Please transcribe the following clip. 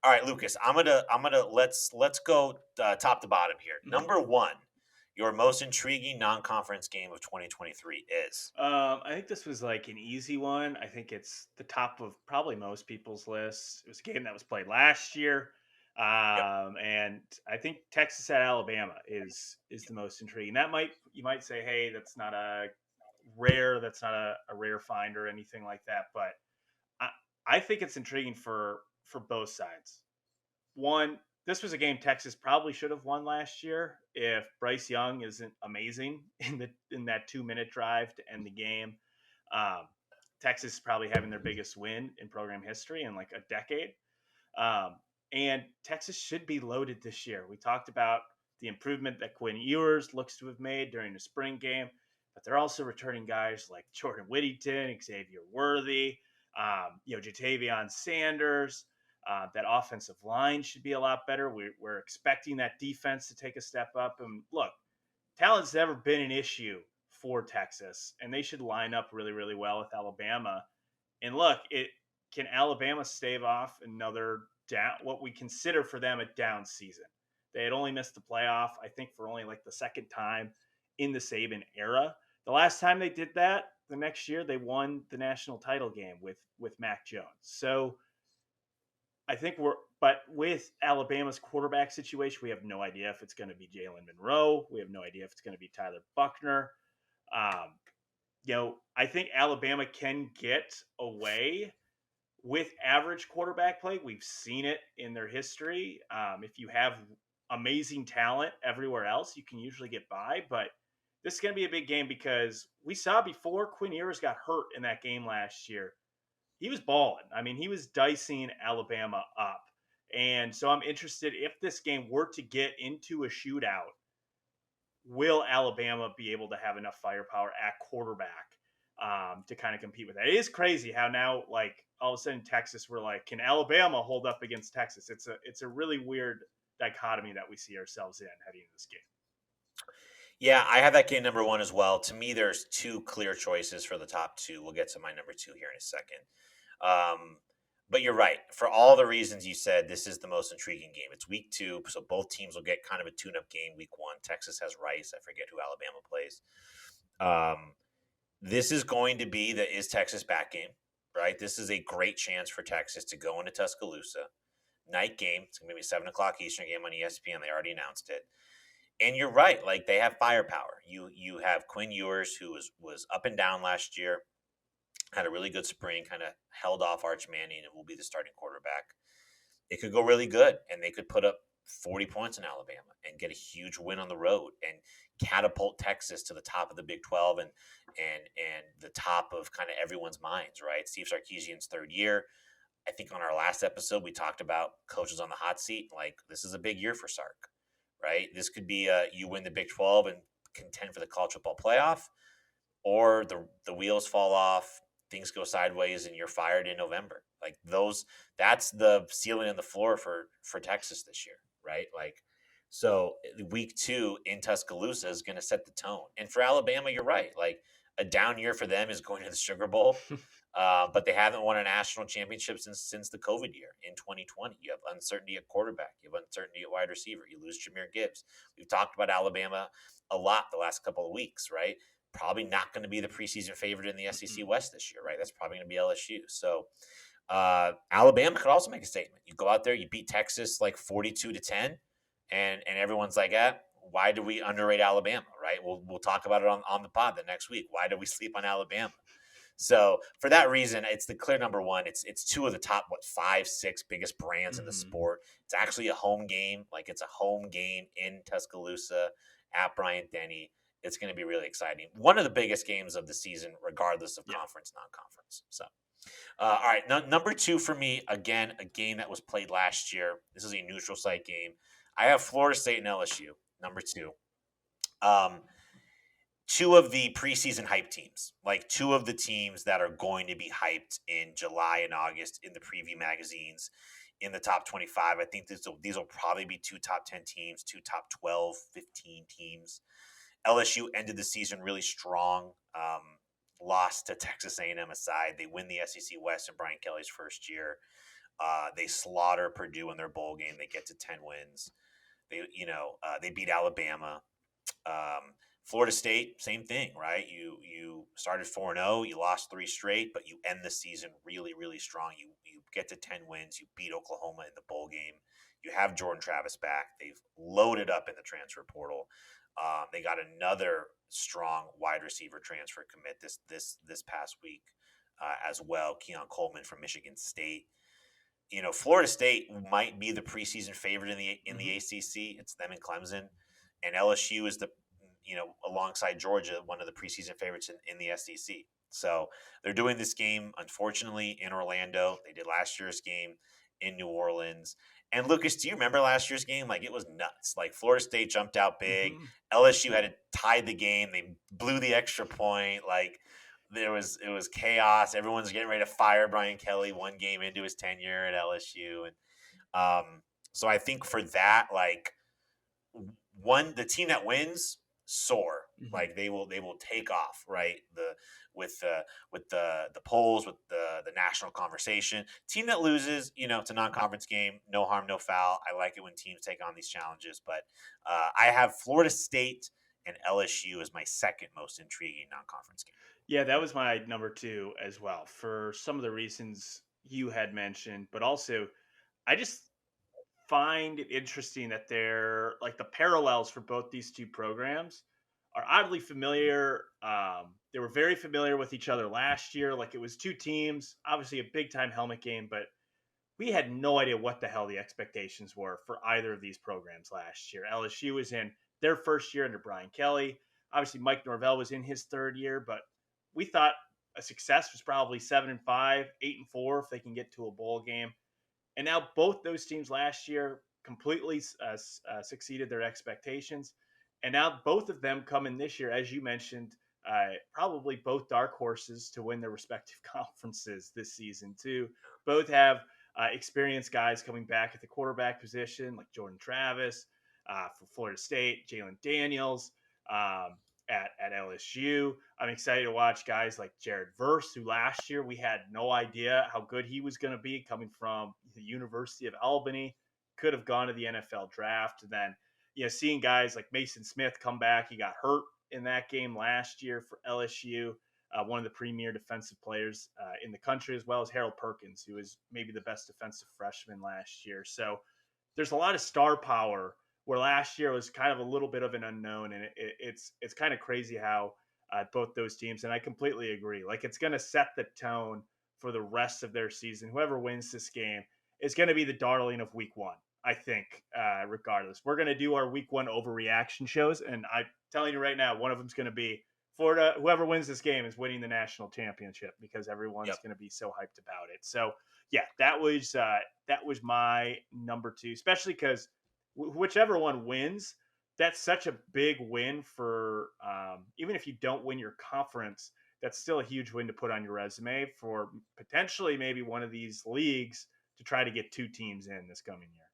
All right, Lucas. I'm gonna let's go top to bottom here. Mhm. Number one, your most intriguing non-conference game of 2023 is. I think this was like an easy one. I think it's the top of probably most people's lists. It was a game that was played last year, Yep. and I think Texas at Alabama is the most intriguing. That might you might say, hey, that's not a rare find or anything like that, but I I think it's intriguing for both sides. One, this was a game Texas probably should have won last year if Bryce Young isn't amazing in that 2 minute drive to end the game. Um, Texas is probably having their biggest win in program history in like a decade. Um, and Texas should be loaded this year. We talked about the improvement that Quinn Ewers looks to have made during the spring game, but they're also returning guys like Jordan Whittington, Xavier Worthy, Jatavion Sanders. That offensive line should be a lot better. We're expecting that defense to take a step up. And look, talent's never been an issue for Texas, and they should line up really, really well with Alabama. And look, it can Alabama stave off another down what we consider for them a down season. They had only missed the playoff, I think, for only like the second time in the Saban era. The last time they did that, the next year they won the national title game with Mac Jones. So I think but with Alabama's quarterback situation, we have no idea if it's going to be Jalen Monroe. We have no idea if it's going to be Tyler Buckner. Um, I think Alabama can get away with average quarterback play. We've seen it in their history. If you have amazing talent everywhere else, you can usually get by. But this is going to be a big game because we saw before Quinn Ewers got hurt in that game last year, he was balling. I mean, he was dicing Alabama up. And so I'm interested if this game were to get into a shootout, will Alabama be able to have enough firepower at quarterback to kind of compete with that? It is crazy how now, like all of a sudden, Texas, we're like, can Alabama hold up against Texas? It's a really weird dichotomy that we see ourselves in heading into this game. Yeah, I have that game number one as well. To me, there's two clear choices for the top two. We'll get to my number two here in a second. Um, but you're right. For all the reasons you said, this is the most intriguing game. It's week two, so both teams will get kind of a tune-up game. Week one, Texas has Rice. I forget who Alabama plays. Um, this is going to be the is Texas back game, right? This is a great chance for Texas to go into Tuscaloosa. Night game. It's going to be a 7 o'clock Eastern game on ESPN. They already announced it. And you're right. Like they have firepower. You have Quinn Ewers, who was up and down last year, had a really good spring, kind of held off Arch Manning, and will be the starting quarterback. It could go really good, and they could put up 40 points in Alabama and get a huge win on the road and catapult Texas to the top of the Big 12 and the top of kind of everyone's minds, right? Steve Sarkisian's third year. I think on our last episode we talked about coaches on the hot seat. Like this is a big year for Sark, right? This could be you win the Big 12 and contend for the college football playoff, or the wheels fall off, things go sideways, and you're fired in November. Like those, that's the ceiling and the floor for Texas this year, right? Like so, week two in Tuscaloosa is going to set the tone. And for Alabama, you're right. Like a down year for them is going to the Sugar Bowl. But they haven't won a national championship since the COVID year in 2020. You have uncertainty at quarterback. You have uncertainty at wide receiver. You lose Jameer Gibbs. We've talked about Alabama a lot the last couple of weeks, right? Probably not going to be the preseason favorite in the SEC West this year, right? That's probably going to be LSU. So Alabama could also make a statement. You go out there, you beat Texas like 42-10, and everyone's like, why do we underrate Alabama, right? We'll talk about it on the pod the next week. Why do we sleep on Alabama? So for that reason, it's the clear number one. It's two of the top 5, 6 biggest brands in the Mm-hmm. sport. It's actually a home game, like it's a home game in Tuscaloosa at Bryant Denny. It's going to be really exciting. One of the biggest games of the season, regardless of Yeah. conference, non-conference. So, all right, number two for me, again, a game that was played last year. This is a neutral site game. I have Florida State and LSU. Number two. Um, two of the preseason hype teams, like two of the teams that are going to be hyped in July and August in the preview magazines in the top 25. I think these will probably be two top 10 teams, two top 12, 15 teams. LSU ended the season really strong. Lost to Texas A&M aside. They win the SEC West in Brian Kelly's first year. They slaughter Purdue in their bowl game. They get to 10 wins. They beat Alabama. Um, Florida State, same thing, right? You started 4-0, you lost three straight, but you end the season really, really strong. You get to 10 wins. You beat Oklahoma in the bowl game. You have Jordan Travis back. They've loaded up in the transfer portal. They got another strong wide receiver transfer commit this past week as well. Keon Coleman from Michigan State. Florida State might be the preseason favorite in the Hmm. ACC. It's them and Clemson, and LSU is alongside Georgia one of the preseason favorites in the SEC. So they're doing this game unfortunately in Orlando. They did last year's game in New Orleans. And Lucas, do you remember last year's game? Like it was nuts. Like Florida State jumped out big. Hmm. LSU had to tie the game. They blew the extra point. Like it was chaos. Everyone's getting ready to fire Brian Kelly one game into his tenure at LSU, and so I think for that, like the team that wins soar. Hmm. Like they will take off, right? With the with the polls, with the national conversation. Team that loses, it's a non-conference game, no harm, no foul. I like it when teams take on these challenges, but I have Florida State and LSU as my second most intriguing non-conference game. Yeah, that was my number two as well for some of the reasons you had mentioned, but also I just find it interesting that they're like the parallels for both these two programs are oddly familiar. They were very familiar with each other last year. Like it was two teams, obviously a big time helmet game, but we had no idea what the hell the expectations were for either of these programs last year. LSU was in their first year under Brian Kelly. Obviously, Mike Norvell was in his third year, but we thought a success was probably 7-5, 8-4 if they can get to a bowl game. And now both those teams last year completely succeeded their expectations. And now both of them come in this year, as you mentioned, probably both dark horses to win their respective conferences this season, too. Both have experienced guys coming back at the quarterback position, like Jordan Travis for Florida State, Jalen Daniels at LSU. I'm excited to watch guys like Jared Verse, who last year we had no idea how good he was going to be coming from the University of Albany. Could have gone to the NFL draft. And then, seeing guys like Mason Smith come back. He got hurt in that game last year for LSU, one of the premier defensive players in the country, as well as Harold Perkins, who was maybe the best defensive freshman last year. So there's a lot of star power where last year was kind of a little bit of an unknown, and it's kind of crazy how both those teams. And I completely agree. Like it's going to set the tone for the rest of their season. Whoever wins this game is going to be the darling of Week One. I think, regardless, we're going to do our Week One overreaction shows, and I'm telling you right now, one of them's going to be Florida. Whoever wins this game is winning the national championship because everyone's Yep. going to be so hyped about it. So yeah, that was my number two, especially because whichever one wins, that's such a big win for even if you don't win your conference, that's still a huge win to put on your resume for potentially maybe one of these leagues to try to get two teams in this coming year.